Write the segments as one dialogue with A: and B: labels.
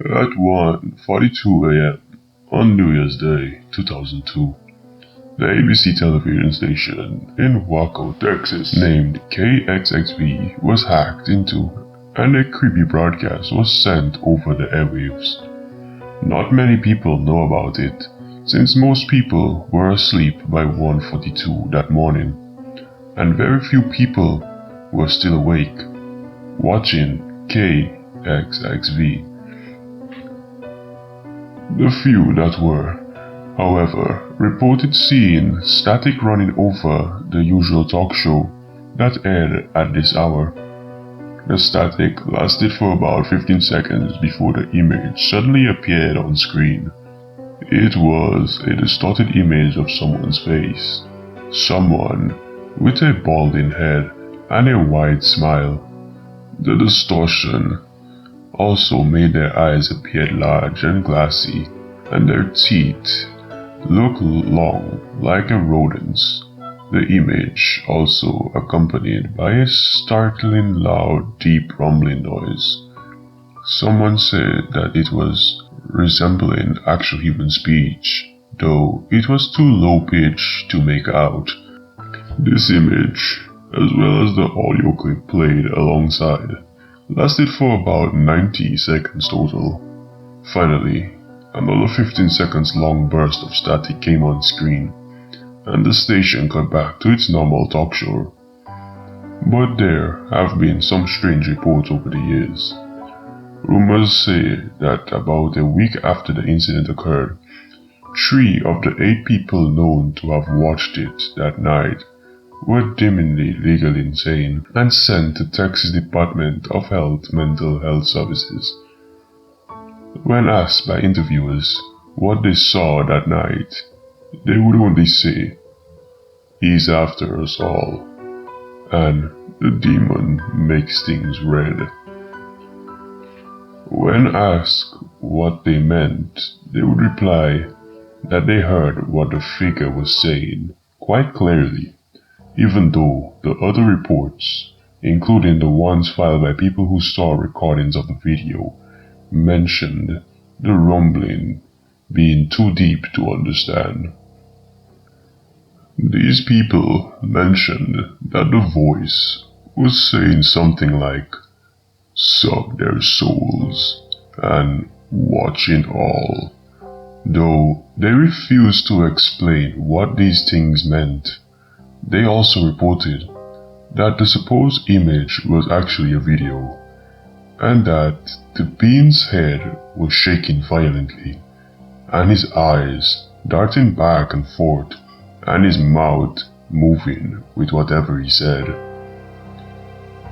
A: At 1:42 a.m. on New Year's Day 2002, the ABC television station in Waco, Texas, named KXXV was hacked into and a creepy broadcast was sent over the airwaves. Not many people know about it, since most people were asleep by 1:42 that morning, and very few people were still awake, watching KXXV. The few that were, however, reported seeing static running over the usual talk show that aired at this hour. The static lasted for about 15 seconds before the image suddenly appeared on screen. It was a distorted image of someone's face, someone with a balding head and a wide smile. The distortion also made their eyes appear large and glassy, and their teeth look long like a rodent's. The image also accompanied by a startling loud, deep rumbling noise. Someone said that it was resembling actual human speech, though it was too low-pitched to make out. This image, as well as the audio clip played alongside, lasted for about 90 seconds total. Finally, another 15 seconds long burst of static came on screen, and the station cut back to its normal talk show. But there have been some strange reports over the years. Rumors say that about a week after the incident occurred, 3 of the 8 people known to have watched it that night were deemed legally insane and sent to Texas Department of Health Mental Health Services. When asked by interviewers what they saw that night, they would only say, "He's after us all," and "the demon makes things red." When asked what they meant, they would reply that they heard what the figure was saying quite clearly, even though the other reports, including the ones filed by people who saw recordings of the video, mentioned the rumbling being too deep to understand. These people mentioned that the voice was saying something like, "Suck their souls," and "watching all," though they refused to explain what these things meant. They also reported that the supposed image was actually a video, and that the being's head was shaking violently, and his eyes darting back and forth, and his mouth moving with whatever he said.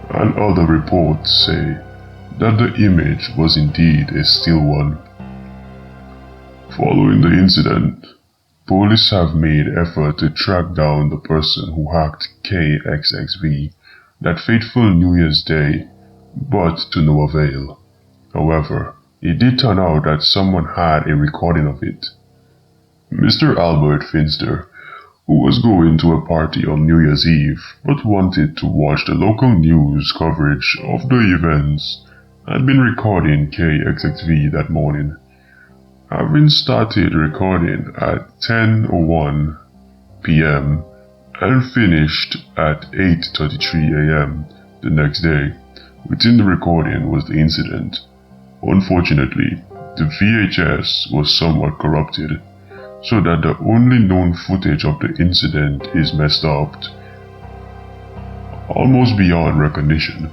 A: And other reports say that the image was indeed a still one. Following the incident, police have made effort to track down the person who hacked KXXV that fateful New Year's Day, but to no avail. However, it did turn out that someone had a recording of it. Mr. Albert Finster, who was going to a party on New Year's Eve but wanted to watch the local news coverage of the events, had been recording KXXV that morning. Having started recording at 10:01 p.m. and finished at 8:33 a.m. the next day, within the recording was the incident. Unfortunately, the VHS was somewhat corrupted, so that the only known footage of the incident is messed up, almost beyond recognition.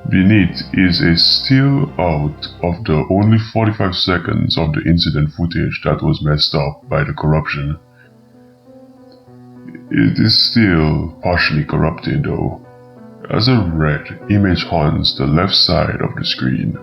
A: Beneath is a still out of the only 45 seconds of the incident footage that was messed up by the corruption. It is still partially corrupted though, as a red image haunts the left side of the screen.